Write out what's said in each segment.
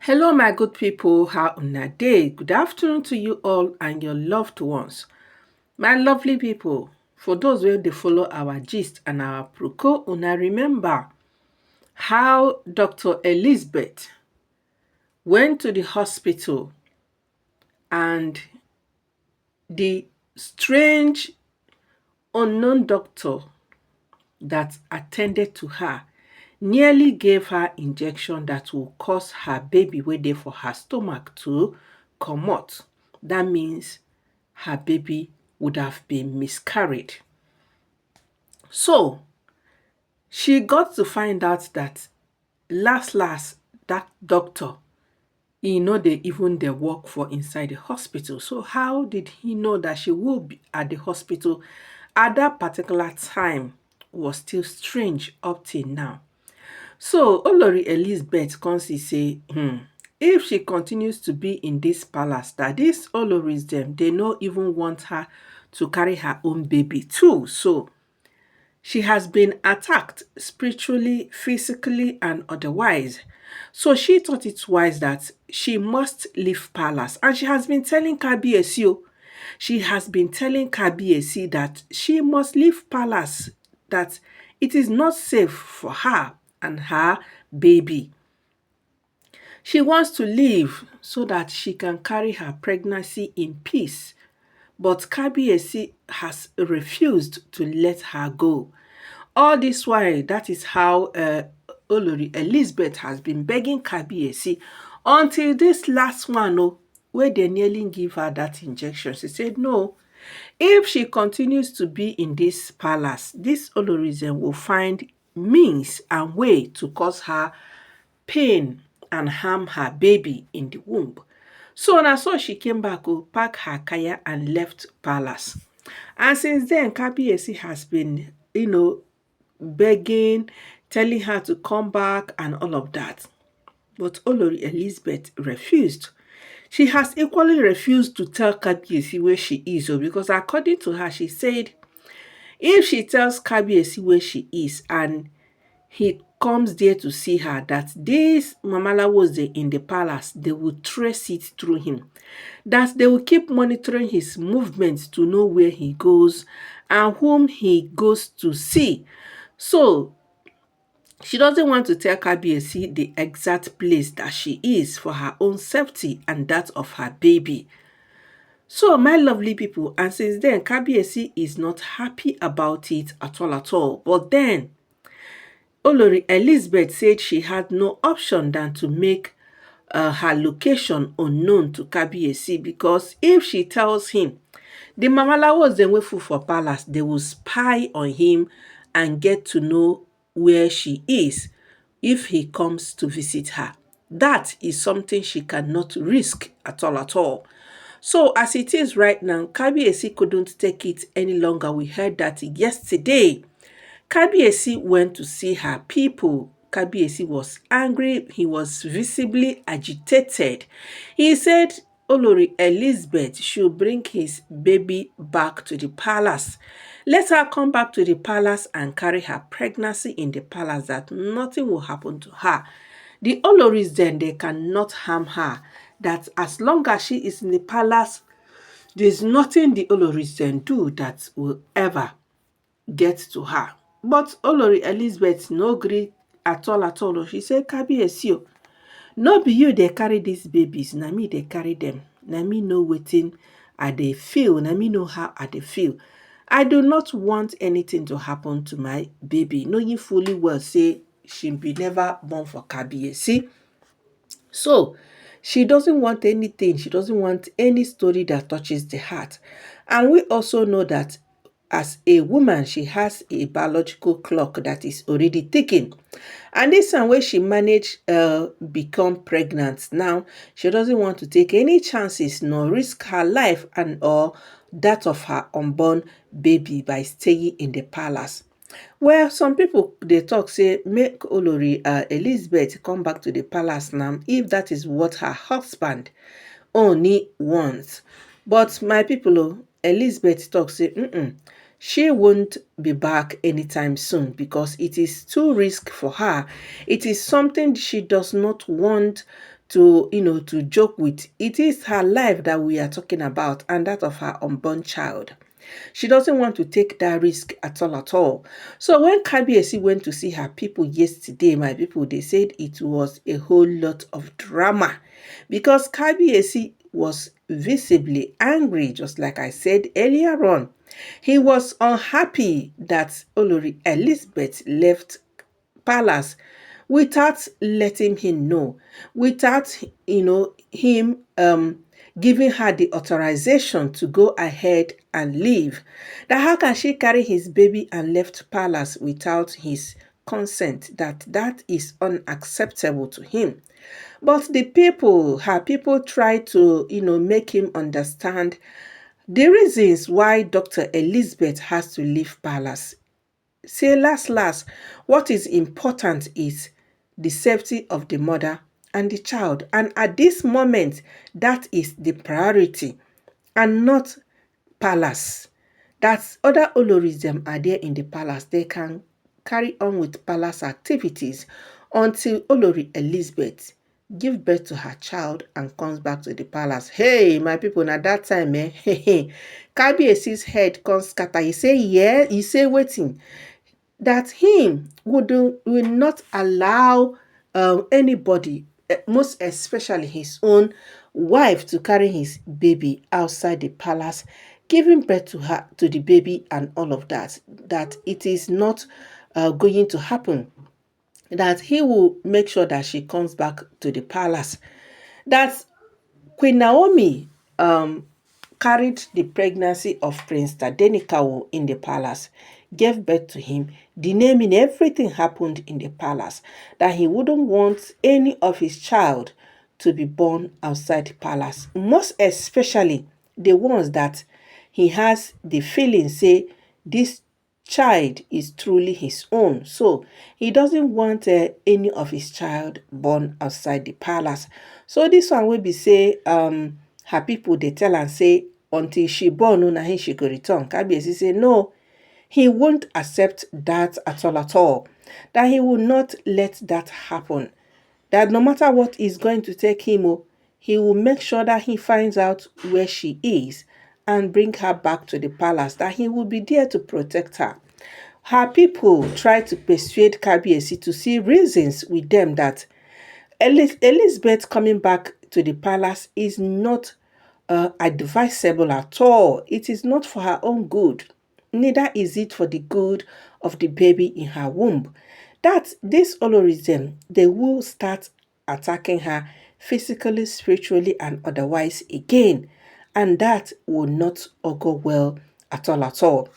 Hello, my good people. How una day? Good afternoon to you all and your loved ones. My lovely people, for those who they follow our gist and our proco, una remember how Dr. Elizabeth went to the hospital and the strange unknown doctor that attended to her nearly gave her injection that will cause her baby waiting for her stomach to come out. That means her baby would have been miscarried. So she got to find out that last that doctor, they even they work for inside the hospital. So how did he know that she will be at the hospital at that particular time was still strange up till now. So Olori Elizabeth Consi say, if she continues to be in this palace, that these Oloris them, they no even want her to carry her own baby too. So she has been attacked spiritually, physically, and otherwise. So she thought it wise that she must leave palace. And she has been telling kabiyesi, she has been telling kabiyesi that she must leave palace, that it is not safe for her and her baby. She wants to leave so that she can carry her pregnancy in peace. But kabiyesi has refused to let her go. All this while, that is how Olori Elizabeth has been begging kabiyesi until this last one, where they nearly give her that injection. She said, no, if she continues to be in this palace, this Olorism will find means and way to cause her pain and harm her baby in the womb. So now so she came back, pack her kaya and left palace. And since then, Kabiyesi has been, begging, telling her to come back and all of that. But Olori Elizabeth refused. She has equally refused to tell Kabiyesi where she is, because according to her, she said if she tells Kabiyesi where she is and he comes there to see her, that this Mamalawose in the palace, they will trace it through him. That they will keep monitoring his movements to know where he goes and whom he goes to see. So she doesn't want to tell Kabiyesi the exact place that she is for her own safety and that of her baby. So, my lovely people, and since then, Kabiyesi is not happy about it at all. But then, Olori Elizabeth said she had no option than to make her location unknown to Kabiyesi, because if she tells him, the Mamalawos dem wey full for palace, they will spy on him and get to know where she is if he comes to visit her. That is something she cannot risk at all. So as it is right now, Kabiyesi couldn't take it any longer. We heard that yesterday. Kabiyesi went to see her people. Kabiyesi was angry. He was visibly agitated. He said Olori Elizabeth should bring his baby back to the palace. Let her come back to the palace and carry her pregnancy in the palace, that nothing will happen to her. The Oloris then, they cannot harm her. That as long as she is in the palace, there's nothing the Oloris then do that will ever get to her. But Olori Elizabeth no gree at all. She said, Kabiyesi, no be you they carry these babies, na me they carry them. Na me know wetin I dey feel, na me know how I dey feel. I do not want anything to happen to my baby, knowing fully well say she be never born for Kabiyesi. So she doesn't want anything. She doesn't want any story that touches the heart. And we also know that as a woman, she has a biological clock that is already ticking. And this time where she managed become pregnant, now she doesn't want to take any chances nor risk her life and or that of her unborn baby by staying in the palace. Well, some people they talk say make Olori Elizabeth come back to the palace now if that is what her husband Ooni wants. But my people, Elizabeth talk say, she won't be back anytime soon because it is too risk for her. It is something she does not want to, to joke with. It is her life that we are talking about and that of her unborn child. She doesn't want to take that risk at all at all. So when Kabiyesi went to see her people yesterday, my people, they said it was a whole lot of drama because Kabiyesi was visibly angry, just like I said earlier on. He was unhappy that Olori Elizabeth left palace without letting him know, without him giving her the authorization to go ahead and leave. That how can she carry his baby and left palace without his consent? That is unacceptable to him. But the people, her people, try to make him understand the reasons why Dr. Elizabeth has to leave palace. Say last, what is important is the safety of the mother and the child. And at this moment, that is the priority and not palace. That other Olorism are there in the palace. They can carry on with palace activities until Olori Elizabeth give birth to her child and comes back to the palace. Hey, my people, at that time, Kabiyesi's head comes scatter. He say, yeah, he say, waiting that him will not allow anybody, most especially his own wife, to carry his baby outside the palace, giving birth to her, to the baby, and all of that. That it is not going to happen. That he will make sure that she comes back to the palace. That Queen Naomi carried the pregnancy of Prince Tadenikawo in the palace, gave birth to him. The naming, everything happened in the palace. That he wouldn't want any of his child to be born outside the palace. Most especially the ones that he has the feeling, say, this child is truly his own. So he doesn't want any of his child born outside the palace. So this one will be say, her people, they tell and say, until she born, na him she go return. Kabiyesi say no, he won't accept that at all. That he will not let that happen. That no matter what is going to take him, he will make sure that he finds out where she is and bring her back to the palace. That he will be there to protect her. Her people try to persuade Kabiyesi to see reasons with them that Elizabeth coming back to the palace is not advisable at all. It is not for her own good. Neither is it for the good of the baby in her womb. That this Olorism, they will start attacking her physically, spiritually, and otherwise again. And that will not go well at all at all.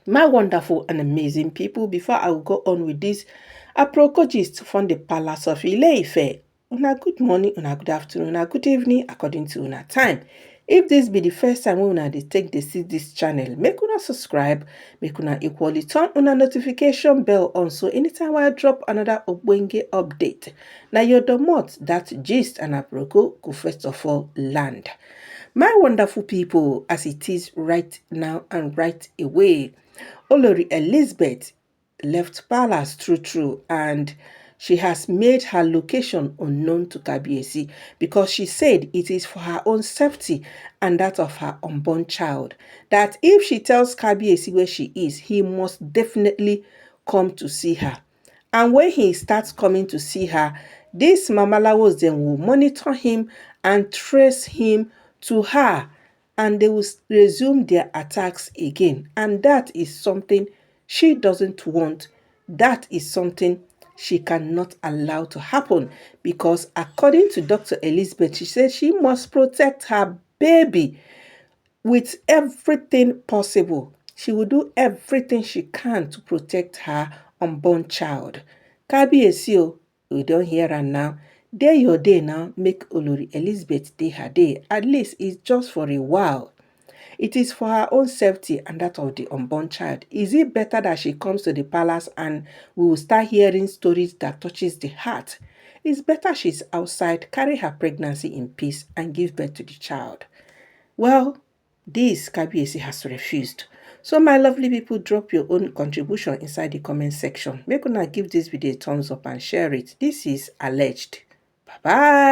My wonderful and amazing people, before I will go on with this, aprocogist from the Palace of Ile-Ife. Una good morning, una good afternoon, una good evening, according to una time. If this be the first time una dey take dey see this channel, make una subscribe, make una equally turn una notification bell on so anytime I drop another ogbonge update, na your domot that gist and aproko go first of all land. My wonderful people, as it is right now and right away, Olori Elizabeth left palace true, and she has made her location unknown to Kabiyesi because she said it is for her own safety and that of her unborn child. That if she tells Kabiyesi where she is, he must definitely come to see her. And when he starts coming to see her, these Mamalawos then will monitor him and trace him to her, and they will resume their attacks again. And that is something she doesn't want. That is something she cannot allow to happen because according to Dr. Elizabeth, she said she must protect her baby with everything possible. She will do everything she can to protect her unborn child. Kabiyesi, we don't hear her now. Day your day now, make Olori Elizabeth day her day. At least it's just for a while. It is for her own safety and that of the unborn child. Is it better that she comes to the palace and we will start hearing stories that touches the heart? It's better she's outside, carry her pregnancy in peace and give birth to the child. Well, this Kabiyesi has refused. So my lovely people, drop your own contribution inside the comment section. Make una give this video a thumbs up and share it. This is Alleged. Bye bye.